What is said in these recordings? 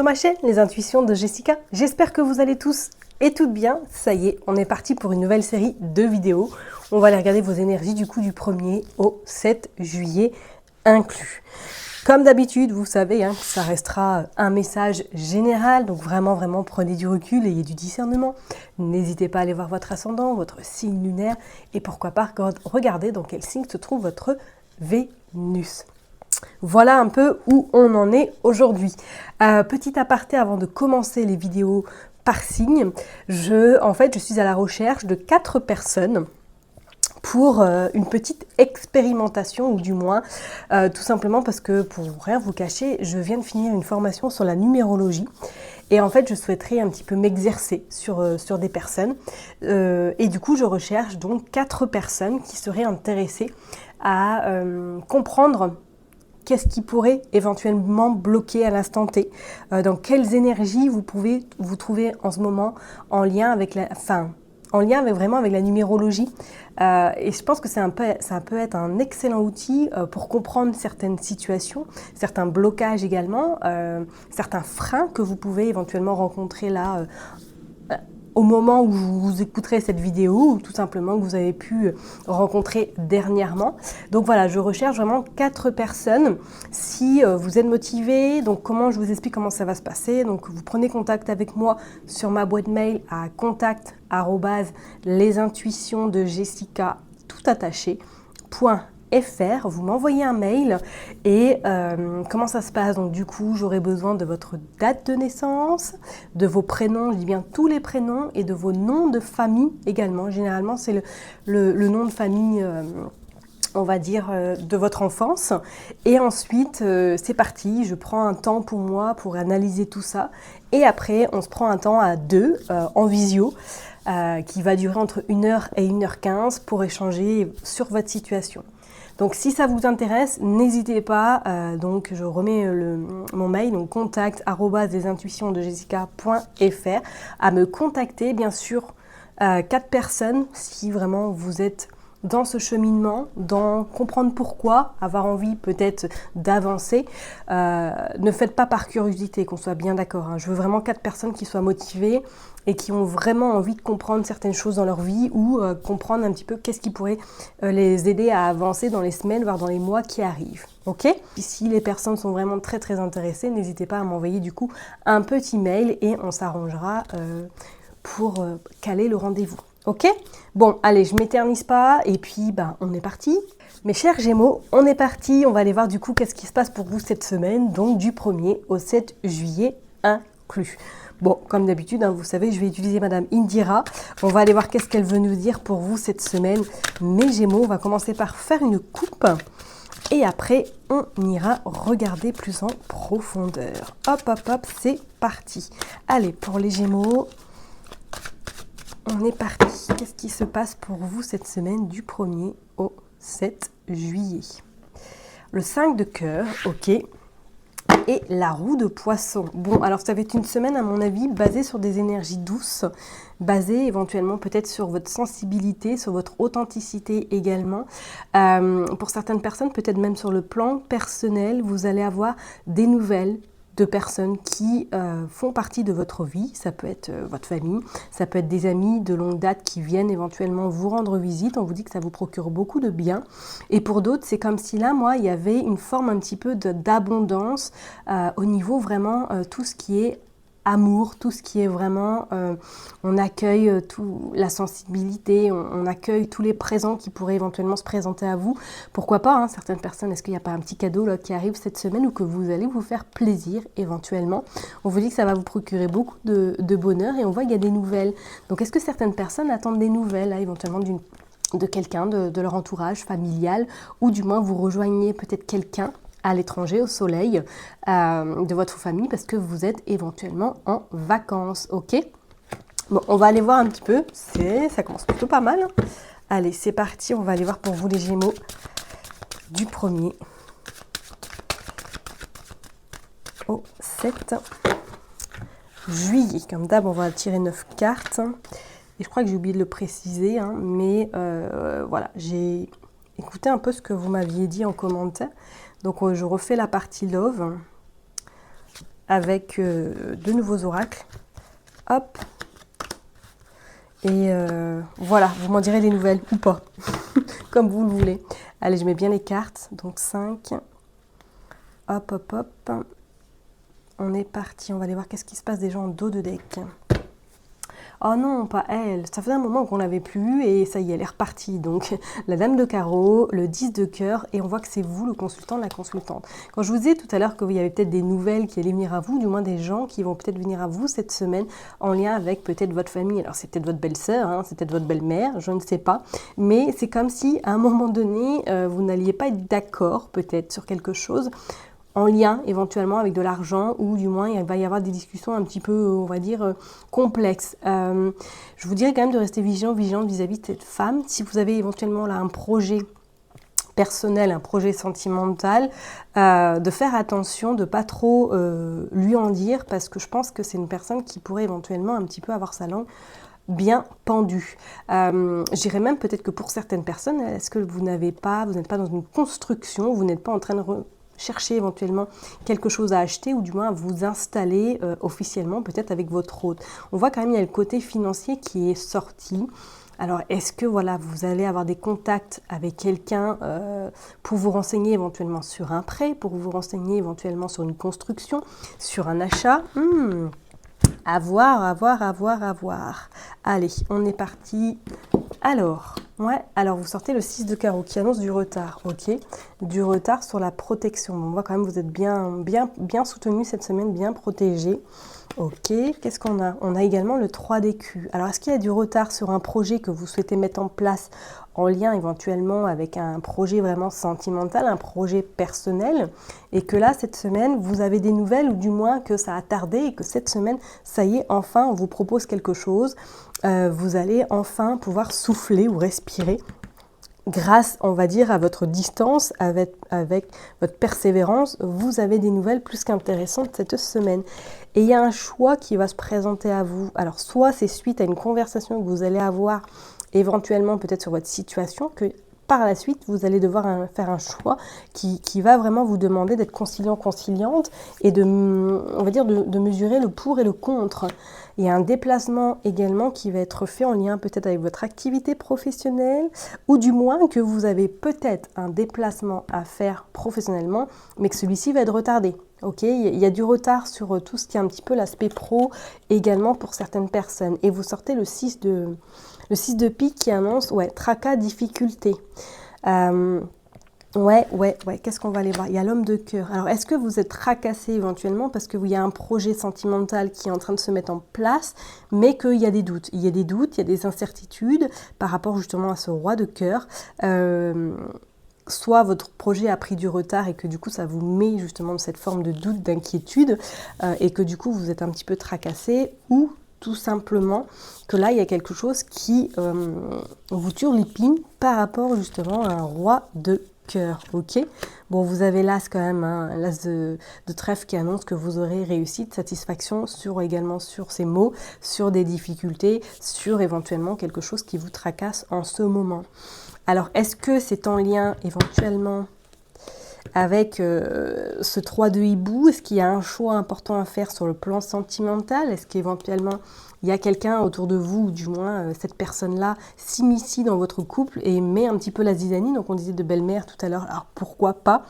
sur ma chaîne, les intuitions de Jessica. J'espère que vous allez tous et toutes bien. Ça y est, on est parti pour une nouvelle série de vidéos. On va aller regarder vos énergies du coup du 1er au 7 juillet inclus. Comme d'habitude, vous savez, ça restera un message général, donc vraiment prenez du recul, ayez du discernement. N'hésitez pas à aller voir votre ascendant, votre signe lunaire et pourquoi pas regarder dans quel signe se trouve votre Vénus. Voilà un peu où on en est aujourd'hui. Petit aparté avant de commencer les vidéos par signe, je suis à la recherche de 4 personnes pour une petite expérimentation, ou du moins tout simplement parce que pour rien vous cacher, je viens de finir une formation sur la numérologie et en fait je souhaiterais un petit peu m'exercer sur des personnes et du coup je recherche donc 4 personnes qui seraient intéressées à comprendre qu'est-ce qui pourrait éventuellement bloquer à l'instant T, dans quelles énergies vous pouvez vous trouver en ce moment en lien avec vraiment avec la numérologie. Et je pense que ça peut être un excellent outil pour comprendre certaines situations, certains blocages également, certains freins que vous pouvez éventuellement rencontrer là au moment où vous écouterez cette vidéo ou tout simplement que vous avez pu rencontrer dernièrement. Donc voilà, je recherche vraiment 4 personnes. Si vous êtes motivé, donc je vous explique comment ça va se passer. Donc vous prenez contact avec moi sur ma boîte mail à contact@lesintuitionsdejessica tout attaché .fr, vous m'envoyez un mail et comment ça se passe? Donc du coup, j'aurai besoin de votre date de naissance, de vos prénoms, je dis bien tous les prénoms, et de vos noms de famille également. Généralement, c'est le nom de famille, on va dire, de votre enfance. Et ensuite, c'est parti, je prends un temps pour moi pour analyser tout ça. Et après, on se prend un temps à 2 en visio qui va durer entre 1h et 1h15 pour échanger sur votre situation. Donc si ça vous intéresse, n'hésitez pas, donc je remets mon mail, donc contact@lesintuitionsdejessica.fr, à me contacter, bien sûr, 4 personnes, si vraiment vous êtes dans ce cheminement, dans comprendre pourquoi, avoir envie peut-être d'avancer. Ne faites pas par curiosité, qu'on soit bien d'accord. Je veux vraiment 4 personnes qui soient motivées et qui ont vraiment envie de comprendre certaines choses dans leur vie ou comprendre un petit peu qu'est-ce qui pourrait les aider à avancer dans les semaines, voire dans les mois qui arrivent. Ok? Et si les personnes sont vraiment très intéressées, n'hésitez pas à m'envoyer du coup un petit mail et on s'arrangera pour caler le rendez-vous. Ok? Bon, allez, je m'éternise pas et puis on est parti. Mes chers Gémeaux, on est parti. On va aller voir du coup qu'est-ce qui se passe pour vous cette semaine, donc du 1er au 7 juillet inclus. Bon, comme d'habitude, vous savez, je vais utiliser Madame Indira. On va aller voir qu'est-ce qu'elle veut nous dire pour vous cette semaine. Mes Gémeaux, on va commencer par faire une coupe. Et après, on ira regarder plus en profondeur. Hop, c'est parti. Allez, pour les Gémeaux, on est parti. Qu'est-ce qui se passe pour vous cette semaine du 1er au 7 juillet? Le 5 de cœur, ok. Et la roue de poisson. Bon, alors ça va être une semaine à mon avis basée sur des énergies douces, basée éventuellement peut-être sur votre sensibilité, sur votre authenticité également. Pour certaines personnes, peut-être même sur le plan personnel, vous allez avoir des nouvelles de personnes qui font partie de votre vie. Ça peut être votre famille, ça peut être des amis de longue date qui viennent éventuellement vous rendre visite. On vous dit que ça vous procure beaucoup de bien. Et pour d'autres, c'est comme si là, il y avait une forme un petit peu d'abondance au niveau vraiment tout ce qui est amour, tout ce qui est vraiment, on accueille la sensibilité, on accueille tous les présents qui pourraient éventuellement se présenter à vous. Pourquoi pas, certaines personnes, est-ce qu'il n'y a pas un petit cadeau là, qui arrive cette semaine ou que vous allez vous faire plaisir éventuellement? On vous dit que ça va vous procurer beaucoup de bonheur et on voit qu'il y a des nouvelles. Donc est-ce que certaines personnes attendent des nouvelles là, éventuellement de quelqu'un, de leur entourage familial, ou du moins vous rejoignez peut-être quelqu'un à l'étranger, au soleil, de votre famille, parce que vous êtes éventuellement en vacances, ok? Bon, on va aller voir un petit peu, ça commence plutôt pas mal. Allez, c'est parti, on va aller voir pour vous les Gémeaux du 1er au 7 juillet. Comme d'hab, on va tirer 9 cartes. Et je crois que j'ai oublié de le préciser, mais voilà, j'ai écouté un peu ce que vous m'aviez dit en commentaire. Donc je refais la partie love. avec de nouveaux oracles. Hop. Et voilà, vous m'en direz des nouvelles ou pas, comme vous le voulez. Allez, je mets bien les cartes. Donc 5. Hop, hop, hop. On est parti. On va aller voir qu'est-ce qui se passe déjà en dos de deck. Oh non, pas elle. Ça faisait un moment qu'on l'avait plus et ça y est, elle est repartie. Donc, la dame de carreau, le 10 de cœur et on voit que c'est vous, le consultant, la consultante. Quand je vous disais tout à l'heure qu'il y avait peut-être des nouvelles qui allaient venir à vous, du moins des gens qui vont peut-être venir à vous cette semaine en lien avec peut-être votre famille. Alors, c'est peut-être votre belle-sœur, hein, c'est peut-être votre belle-mère, je ne sais pas. Mais c'est comme si, à un moment donné, vous n'alliez pas être d'accord peut-être sur quelque chose en lien éventuellement avec de l'argent ou du moins il va y avoir des discussions un petit peu, on va dire, complexes. Je vous dirais quand même de rester vigilante vis-à-vis de cette femme. Si vous avez éventuellement là un projet personnel, un projet sentimental, de faire attention, de pas trop lui en dire parce que je pense que c'est une personne qui pourrait éventuellement un petit peu avoir sa langue bien pendue. Je dirais même peut-être que pour certaines personnes, est-ce que vous n'êtes pas dans une construction, vous n'êtes pas en train de chercher éventuellement quelque chose à acheter ou du moins à vous installer officiellement peut-être avec votre hôte. On voit quand même il y a le côté financier qui est sorti. Alors est-ce que voilà vous allez avoir des contacts avec quelqu'un pour vous renseigner éventuellement sur un prêt, pour vous renseigner éventuellement sur une construction, sur un achat à voir, à voir, à voir, à voir. Allez, on est parti. Alors vous sortez le 6 de carreau qui annonce du retard, ok. Du retard sur la protection. On voit quand même vous êtes bien soutenu cette semaine, bien protégé. Ok, qu'est-ce qu'on a? On a également le 3 d'écus. Alors, est-ce qu'il y a du retard sur un projet que vous souhaitez mettre en place en lien éventuellement avec un projet vraiment sentimental, un projet personnel, et que là, cette semaine, vous avez des nouvelles ou du moins que ça a tardé et que cette semaine, ça y est, enfin, on vous propose quelque chose. Vous allez enfin pouvoir souffler ou respirer grâce, on va dire, à votre distance, avec votre persévérance, vous avez des nouvelles plus qu'intéressantes cette semaine. Et il y a un choix qui va se présenter à vous. Alors, soit c'est suite à une conversation que vous allez avoir éventuellement peut-être sur votre situation, que par la suite, vous allez devoir faire un choix qui va vraiment vous demander d'être conciliante et on va dire de mesurer le pour et le contre. Il y a un déplacement également qui va être fait en lien peut-être avec votre activité professionnelle ou du moins que vous avez peut-être un déplacement à faire professionnellement, mais que celui-ci va être retardé. Ok, il y a du retard sur tout ce qui est un petit peu l'aspect pro également pour certaines personnes. Et vous sortez le 6 de pique qui annonce tracas, difficulté. Qu'est-ce qu'on va aller voir? Il y a l'homme de cœur. Alors, est-ce que vous êtes tracassé éventuellement parce qu'il y a un projet sentimental qui est en train de se mettre en place, mais qu'il y a des doutes? Il y a des doutes, il y a des incertitudes par rapport justement à ce roi de cœur. Soit votre projet a pris du retard et que du coup ça vous met justement dans cette forme de doute, d'inquiétude et que du coup vous êtes un petit peu tracassé, ou tout simplement que là il y a quelque chose qui vous turlupine par rapport justement à un roi de cœur, ok. Bon, vous avez l'as quand même, hein, l'as de trèfle qui annonce que vous aurez réussite, satisfaction également sur ces mots, sur des difficultés, sur éventuellement quelque chose qui vous tracasse en ce moment. Alors, est-ce que c'est en lien éventuellement avec ce 3 de hibou? Est-ce qu'il y a un choix important à faire sur le plan sentimental? Est-ce qu'éventuellement il y a quelqu'un autour de vous, ou du moins cette personne-là s'immisce dans votre couple et met un petit peu la zizanie? Donc on disait de belle-mère tout à l'heure, alors pourquoi pas?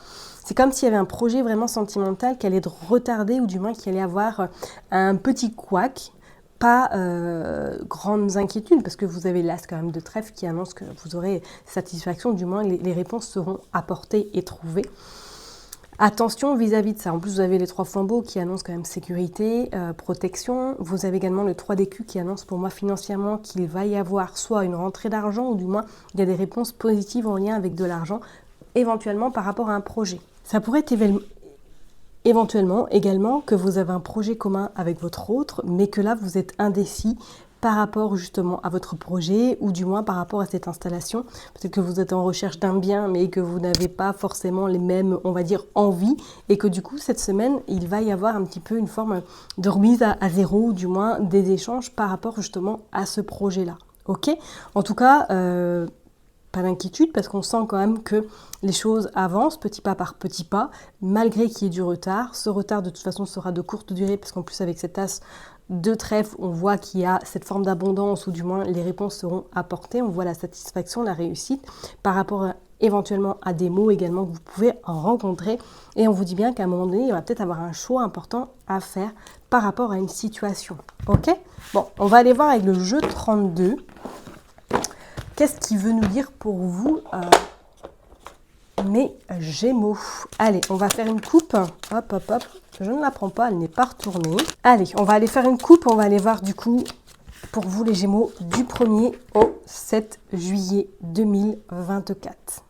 C'est comme s'il y avait un projet vraiment sentimental qui allait être retardé ou du moins qui allait avoir un petit couac. Pas grandes inquiétudes parce que vous avez l'as quand même de trèfle qui annonce que vous aurez satisfaction, du moins les réponses seront apportées et trouvées. Attention vis-à-vis de ça. En plus, vous avez les 3 flambeaux qui annoncent quand même sécurité, protection. Vous avez également le 3 d'écus qui annonce pour moi financièrement qu'il va y avoir soit une rentrée d'argent ou du moins il y a des réponses positives en lien avec de l'argent, éventuellement par rapport à un projet. Ça pourrait être éventuellement également que vous avez un projet commun avec votre autre, mais que là vous êtes indécis par rapport justement à votre projet ou du moins par rapport à cette installation. Peut-être que vous êtes en recherche d'un bien mais que vous n'avez pas forcément les mêmes, on va dire, envies et que du coup cette semaine il va y avoir un petit peu une forme de remise à zéro ou du moins des échanges par rapport justement à ce projet-là. Ok ? En tout cas, pas d'inquiétude parce qu'on sent quand même que les choses avancent petit pas par petit pas, malgré qu'il y ait du retard. Ce retard de toute façon sera de courte durée parce qu'en plus avec cet as de trèfle, on voit qu'il y a cette forme d'abondance ou du moins les réponses seront apportées. On voit la satisfaction, la réussite par rapport éventuellement à des mots également que vous pouvez en rencontrer. Et on vous dit bien qu'à un moment donné, il va peut-être avoir un choix important à faire par rapport à une situation. Ok? Bon, on va aller voir avec le jeu 32. Qu'est-ce qu'il veut nous dire pour vous, mes Gémeaux? Allez, on va faire une coupe. Hop, hop, hop. Je ne la prends pas, elle n'est pas retournée. Allez, on va aller faire une coupe. On va aller voir du coup, pour vous les Gémeaux, du 1er au 7 juillet 2024.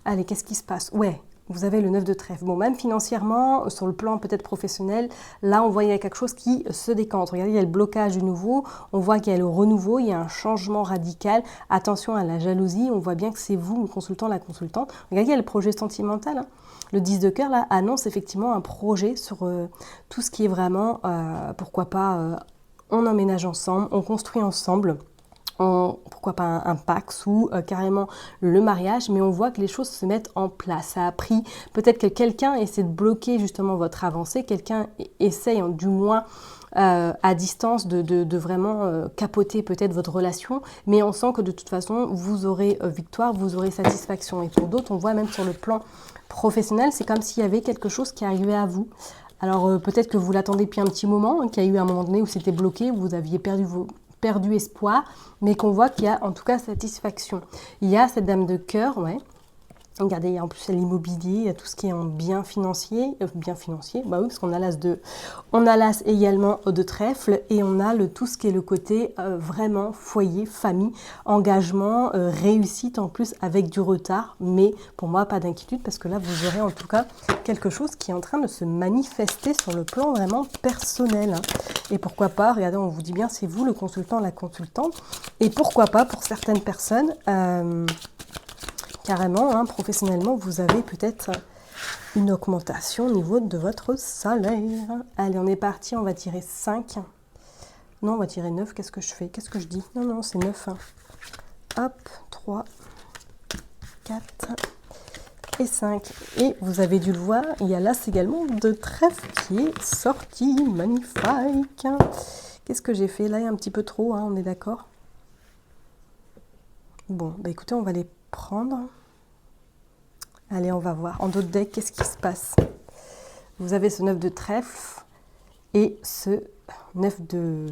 Allez, qu'est-ce qui se passe? Ouais, vous avez le 9 de trèfle. Bon, même financièrement, sur le plan peut-être professionnel, là, on voit qu'il y a quelque chose qui se décante. Regardez, il y a le blocage du nouveau, on voit qu'il y a le renouveau, il y a un changement radical. Attention à la jalousie, on voit bien que c'est vous, le consultant, la consultante. Regardez, il y a le projet sentimental. Hein. Le 10 de cœur, là, annonce effectivement un projet sur tout ce qui est vraiment, pourquoi pas, on emménage ensemble, on construit ensemble. Pourquoi pas un Pax ou carrément le mariage, mais on voit que les choses se mettent en place. Ça a pris, peut-être que quelqu'un essaie de bloquer justement votre avancée, quelqu'un essaye du moins à distance de vraiment capoter peut-être votre relation, mais on sent que de toute façon vous aurez victoire, vous aurez satisfaction. Et pour d'autres, on voit même sur le plan professionnel, c'est comme s'il y avait quelque chose qui arrivait à vous. Alors peut-être que vous l'attendez depuis un petit moment, hein, qu'il y a eu un moment donné où c'était bloqué, où vous aviez perdu espoir, mais qu'on voit qu'il y a en tout cas satisfaction. Il y a cette dame de cœur, ouais. Regardez, il y a en plus l'immobilier, il y a tout ce qui est en bien financier, bah oui, parce qu'on a l'as également de trèfle et on a tout ce qui est le côté vraiment foyer, famille, engagement, réussite en plus avec du retard, mais pour moi pas d'inquiétude parce que là vous aurez en tout cas quelque chose qui est en train de se manifester sur le plan vraiment personnel. Hein. Et pourquoi pas, regardez, on vous dit bien c'est vous le consultant, la consultante, et pourquoi pas pour certaines personnes carrément, hein, professionnellement, vous avez peut-être une augmentation au niveau de votre salaire. Allez, on est parti, on va tirer 5. Non, on va tirer 9. Qu'est-ce que je fais? Qu'est-ce que je dis? Non, non, c'est 9. Hop, 3, 4 et 5. Et vous avez dû le voir, il y a l'as également de trèfle qui est sorti. Magnifique. Qu'est-ce que j'ai fait? Là, il y a un petit peu trop, hein, on est d'accord? Bon, bah écoutez, on va les prendre. Allez, on va voir. En d'autres decks, qu'est-ce qui se passe? Vous avez ce 9 de trèfle et ce 9 de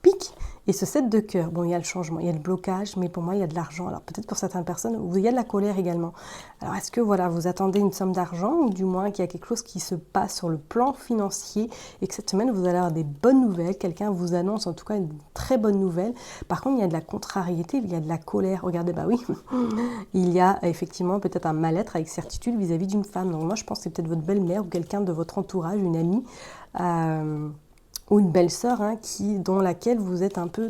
pique et ce 7 de cœur. Bon, il y a le changement, il y a le blocage, mais pour moi, il y a de l'argent. Alors, peut-être pour certaines personnes, il y a de la colère également. Alors, est-ce que, voilà, vous attendez une somme d'argent ou du moins qu'il y a quelque chose qui se passe sur le plan financier et que cette semaine, vous allez avoir des bonnes nouvelles. Quelqu'un vous annonce en tout cas une très bonne nouvelle. Par contre, il y a de la contrariété, il y a de la colère. Regardez, bah oui, il y a effectivement peut-être un mal-être avec certitude vis-à-vis d'une femme. Donc, moi, je pense que c'est peut-être votre belle-mère ou quelqu'un de votre entourage, une amie, ou une belle-sœur, hein, dans laquelle vous êtes un peu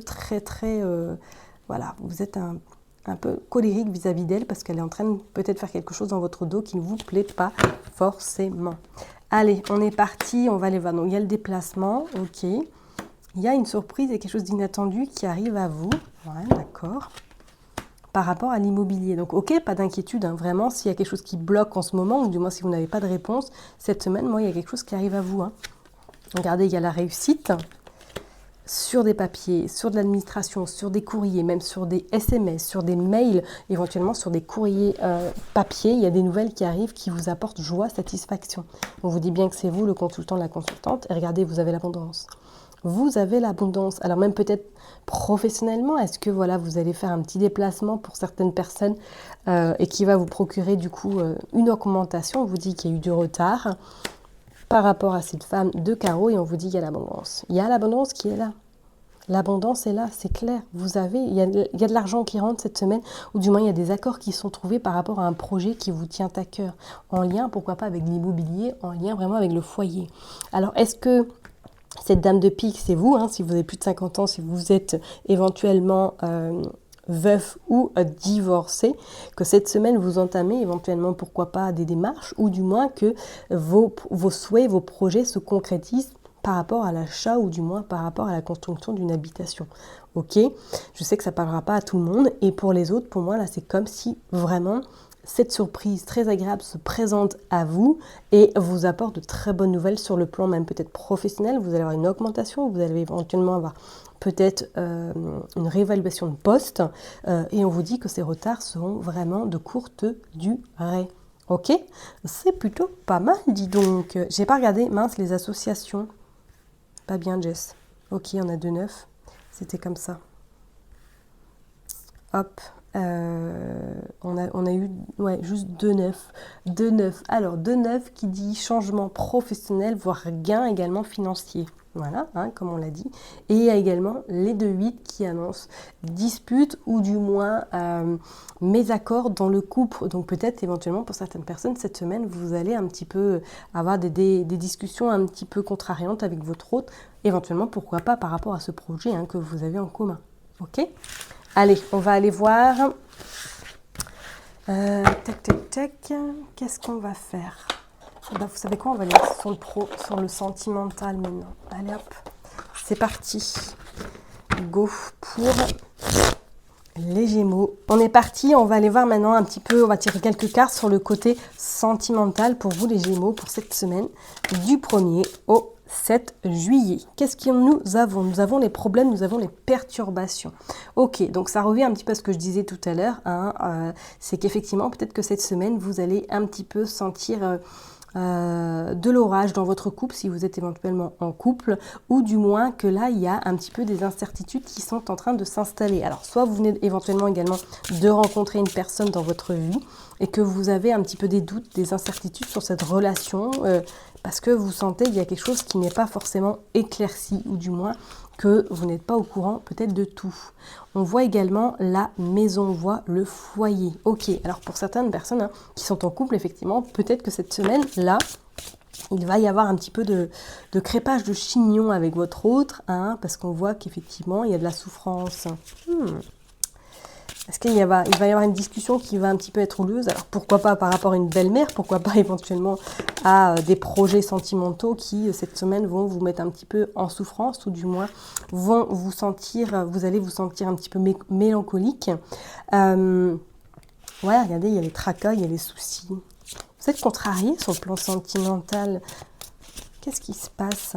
voilà, vous êtes un peu colérique vis-à-vis d'elle parce qu'elle est en train de peut-être faire quelque chose dans votre dos qui ne vous plaît pas forcément. Allez, on est parti, on va aller voir. Donc, il y a le déplacement, ok. Il y a une surprise et quelque chose d'inattendu qui arrive à vous. Ouais, d'accord. Par rapport à l'immobilier. Donc, ok, pas d'inquiétude, hein, vraiment, s'il y a quelque chose qui bloque en ce moment, ou du moins si vous n'avez pas de réponse, cette semaine, moi, il y a quelque chose qui arrive à vous. Hein. Regardez, il y a la réussite sur des papiers, sur de l'administration, sur des courriers, même sur des SMS, sur des mails, éventuellement sur des courriers papier. Il y a des nouvelles qui arrivent qui vous apportent joie, satisfaction. On vous dit bien que c'est vous le consultant, la consultante. Et regardez, vous avez l'abondance. Vous avez l'abondance. Alors même peut-être professionnellement, est-ce que voilà, vous allez faire un petit déplacement pour certaines personnes et qui va vous procurer du coup une augmentation. On vous dit qu'il y a eu du retard par rapport à cette femme de carreau et on vous dit qu'il y a l'abondance. Il y a l'abondance qui est là. L'abondance est là, c'est clair. Vous avez, il y a de l'argent qui rentre cette semaine, ou du moins il y a des accords qui sont trouvés par rapport à un projet qui vous tient à cœur, en lien, pourquoi pas avec l'immobilier, en lien vraiment avec le foyer. Alors est-ce que cette dame de pique, c'est vous, hein, si vous avez plus de 50 ans, si vous êtes éventuellement veuf ou divorcé, que cette semaine vous entamez éventuellement pourquoi pas des démarches ou du moins que vos souhaits, vos projets se concrétisent par rapport à l'achat ou du moins par rapport à la construction d'une habitation. Ok, je sais que ça ne parlera pas à tout le monde et pour les autres, pour moi là c'est comme si vraiment cette surprise très agréable se présente à vous et vous apporte de très bonnes nouvelles sur le plan même peut-être professionnel. Vous allez avoir une augmentation, vous allez éventuellement avoir peut-être une réévaluation de poste et on vous dit que ces retards seront vraiment de courte durée. Ok, c'est plutôt pas mal, dis donc. J'ai pas regardé, mince, les associations. Pas bien, Jess. Ok, on a 2,9. C'était comme ça. Hop. On a eu juste 2,9. 2,9. Alors, 2,9 qui dit changement professionnel, voire gain également financier. Voilà, comme on l'a dit. Et il y a également les 2,8 qui annoncent dispute ou du moins mésaccord dans le couple. Donc peut-être éventuellement pour certaines personnes, cette semaine, vous allez un petit peu avoir des discussions un petit peu contrariantes avec votre hôte. Éventuellement, pourquoi pas par rapport à ce projet que vous avez en commun. Ok ? Allez, on va aller voir. Tac. Qu'est-ce qu'on va faire ? Vous savez quoi, on va aller sur le sentimental maintenant. Allez hop, c'est parti. Go pour les Gémeaux. On est parti, on va aller voir maintenant un petit peu, on va tirer quelques cartes sur le côté sentimental pour vous les Gémeaux pour cette semaine du 1er au 7 juillet. Qu'est-ce que nous avons ? Nous avons les problèmes, nous avons les perturbations. Ok, donc ça revient un petit peu à ce que je disais tout à l'heure. C'est qu'effectivement, peut-être que cette semaine, vous allez un petit peu sentir de l'orage dans votre couple, si vous êtes éventuellement en couple, ou du moins que là, il y a un petit peu des incertitudes qui sont en train de s'installer. Alors, soit vous venez éventuellement également de rencontrer une personne dans votre vie et que vous avez un petit peu des doutes, des incertitudes sur cette relation, parce que vous sentez qu'il y a quelque chose qui n'est pas forcément éclairci, ou du moins que vous n'êtes pas au courant peut-être de tout. On voit également la maison, on voit le foyer. Ok, alors pour certaines personnes qui sont en couple, effectivement, peut-être que cette semaine-là, il va y avoir un petit peu de crépage de chignon avec votre autre, parce qu'on voit qu'effectivement, il y a de la souffrance. Est-ce qu'il va y avoir une discussion qui va un petit peu être houleuse? Alors pourquoi pas par rapport à une belle-mère, pourquoi pas éventuellement à des projets sentimentaux qui cette semaine vont vous mettre un petit peu en souffrance ou du moins vous allez vous sentir un petit peu mélancolique. Regardez, il y a les tracas, il y a les soucis. Vous êtes contrarié sur le plan sentimental. Qu'est-ce qui se passe?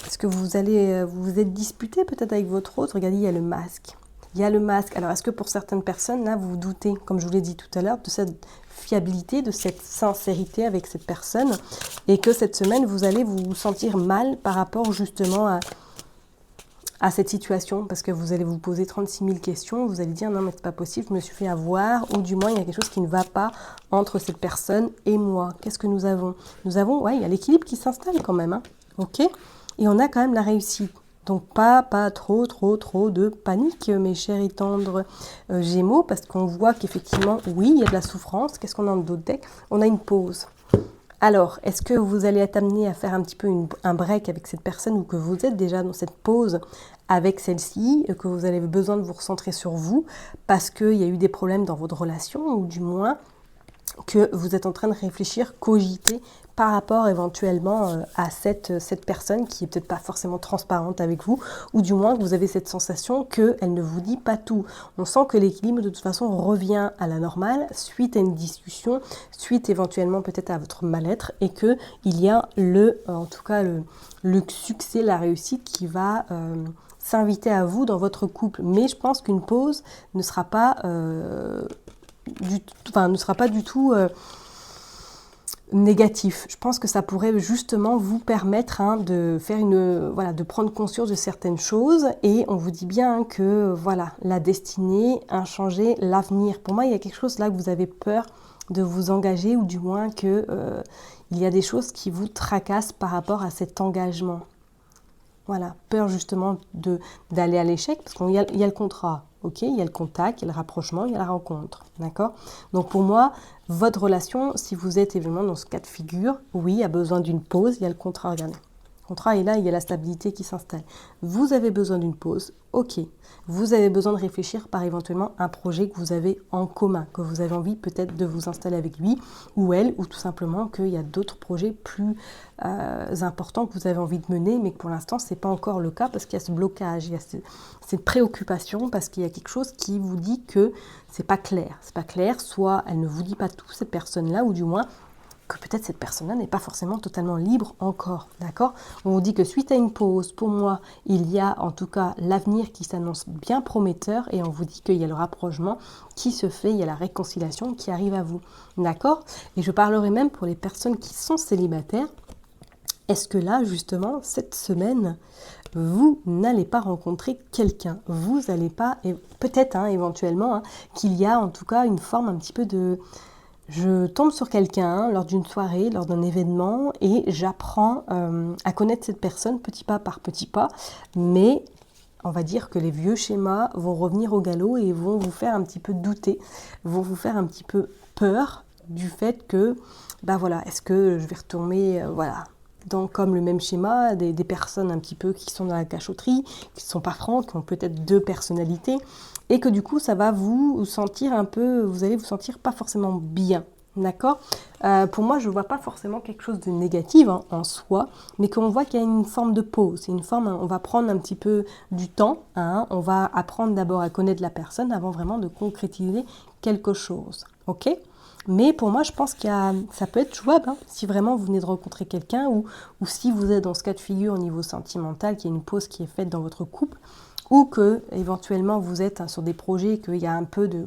Est-ce que vous êtes disputé peut-être avec votre autre? Regardez, il y a le masque. Il y a le masque. Alors, est-ce que pour certaines personnes, là, vous doutez, comme je vous l'ai dit tout à l'heure, de cette fiabilité, de cette sincérité avec cette personne et que cette semaine, vous allez vous sentir mal par rapport justement à cette situation parce que vous allez vous poser 36 000 questions, vous allez dire non mais c'est pas possible, je me suis fait avoir ou du moins il y a quelque chose qui ne va pas entre cette personne et moi. Qu'est-ce que nous avons? Nous avons, il y a l'équilibre qui s'installe quand même, ok? Et on a quand même la réussite. Donc pas trop de panique, mes chers et tendres Gémeaux, parce qu'on voit qu'effectivement, oui, il y a de la souffrance. Qu'est-ce qu'on a dans d'autres decks? On a une pause. Alors, est-ce que vous allez être amené à faire un petit peu un break avec cette personne ou que vous êtes déjà dans cette pause avec celle-ci, que vous avez besoin de vous recentrer sur vous parce qu'il y a eu des problèmes dans votre relation ou du moins que vous êtes en train de réfléchir, cogiter par rapport éventuellement à cette personne qui est peut-être pas forcément transparente avec vous, ou du moins que vous avez cette sensation qu'elle ne vous dit pas tout. On sent que l'équilibre de toute façon revient à la normale suite à une discussion, suite éventuellement peut-être à votre mal-être, et qu'il y a en tout cas le succès, la réussite qui va s'inviter à vous dans votre couple. Mais je pense qu'une pause ne sera pas du tout négatif. Je pense que ça pourrait justement vous permettre de faire de prendre conscience de certaines choses et on vous dit bien que la destinée, inchangée, l'avenir. Pour moi, il y a quelque chose là que vous avez peur de vous engager ou du moins que il y a des choses qui vous tracassent par rapport à cet engagement. Voilà, peur justement d'aller à l'échec parce qu'il y a le contrat. Ok, il y a le contact, il y a le rapprochement, il y a la rencontre, d'accord? Donc pour moi, votre relation, si vous êtes évidemment dans ce cas de figure, oui, a besoin d'une pause, il y a le contrat, regardez. contrat est là, il y a la stabilité qui s'installe. Vous avez besoin d'une pause, ok. Vous avez besoin de réfléchir par éventuellement un projet que vous avez en commun, que vous avez envie peut-être de vous installer avec lui ou elle, ou tout simplement qu'il y a d'autres projets plus importants que vous avez envie de mener, mais que pour l'instant, ce n'est pas encore le cas parce qu'il y a ce blocage, il y a cette préoccupation, parce qu'il y a quelque chose qui vous dit que c'est pas clair. C'est pas clair, soit elle ne vous dit pas tout, cette personne-là, ou du moins que peut-être cette personne-là n'est pas forcément totalement libre encore, d'accord? On vous dit que suite à une pause, pour moi, il y a en tout cas l'avenir qui s'annonce bien prometteur et on vous dit qu'il y a le rapprochement qui se fait, il y a la réconciliation qui arrive à vous, d'accord? Et je parlerai même pour les personnes qui sont célibataires. Est-ce que là, justement, cette semaine, vous n'allez pas rencontrer quelqu'un? Vous n'allez pas, peut-être éventuellement, qu'il y a en tout cas une forme un petit peu de... Je tombe sur quelqu'un lors d'une soirée, lors d'un événement, et j'apprends à connaître cette personne petit pas par petit pas, mais on va dire que les vieux schémas vont revenir au galop et vont vous faire un petit peu douter, vont vous faire un petit peu peur du fait que, voilà, est-ce que je vais retomber, comme le même schéma, des personnes un petit peu qui sont dans la cachotterie, qui ne sont pas francs, qui ont peut-être deux personnalités, et que du coup, ça va vous sentir un peu, vous allez vous sentir pas forcément bien, d'accord? Pour moi, je ne vois pas forcément quelque chose de négatif en soi, mais qu'on voit qu'il y a une forme de pause, une forme, on va prendre un petit peu du temps, on va apprendre d'abord à connaître la personne avant vraiment de concrétiser quelque chose, ok? Mais pour moi, je pense ça peut être jouable si vraiment vous venez de rencontrer quelqu'un ou si vous êtes dans ce cas de figure au niveau sentimental, qu'il y a une pause qui est faite dans votre couple ou que éventuellement vous êtes sur des projets, qu'il y a un peu de...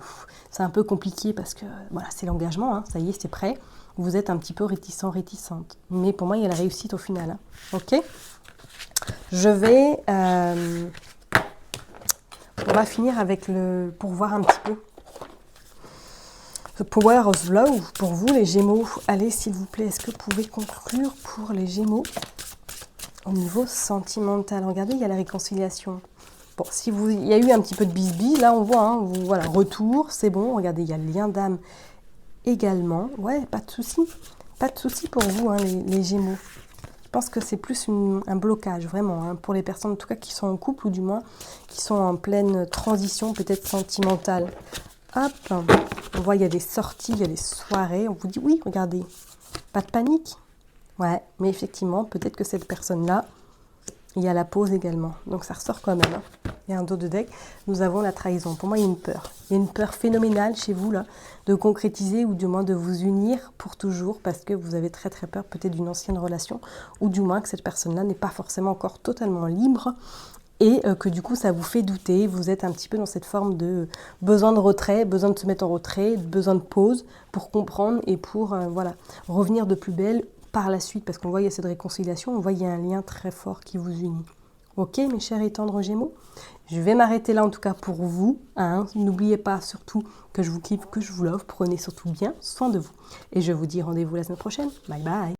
c'est un peu compliqué parce que voilà, c'est l'engagement, ça y est, c'est prêt. Vous êtes un petit peu réticente. Mais pour moi, il y a la réussite au final. Ok ? Je vais... on va finir avec pour voir un petit peu. The Power of Love, pour vous les Gémeaux. Allez, s'il vous plaît, est-ce que vous pouvez conclure pour les Gémeaux au niveau sentimental? Regardez, il y a la réconciliation. Bon, il y a eu un petit peu de bisbis, là on voit, voilà, retour, c'est bon. Regardez, il y a le lien d'âme également. Ouais, pas de souci. Pas de souci pour vous, les Gémeaux. Je pense que c'est plus un blocage, vraiment, pour les personnes en tout cas qui sont en couple ou du moins qui sont en pleine transition peut-être sentimentale. Hop, on voit il y a des sorties, il y a des soirées, on vous dit oui, regardez, pas de panique. Ouais, mais effectivement, peut-être que cette personne-là, il y a la pause également. Donc ça ressort quand même. Il y a un dos de deck, nous avons la trahison. Pour moi, il y a une peur. Il y a une peur phénoménale chez vous, là, de concrétiser ou du moins de vous unir pour toujours parce que vous avez très très peur peut-être d'une ancienne relation ou du moins que cette personne-là n'est pas forcément encore totalement libre. Et que du coup, ça vous fait douter, vous êtes un petit peu dans cette forme de besoin de retrait, besoin de se mettre en retrait, besoin de pause pour comprendre et pour revenir de plus belle par la suite. Parce qu'on voit qu'il y a cette réconciliation, on voit qu'il y a un lien très fort qui vous unit. Ok, mes chers et tendres Gémeaux, je vais m'arrêter là en tout cas pour vous. N'oubliez pas surtout que je vous kiffe, que je vous love. Prenez surtout bien soin de vous. Et je vous dis rendez-vous la semaine prochaine. Bye bye.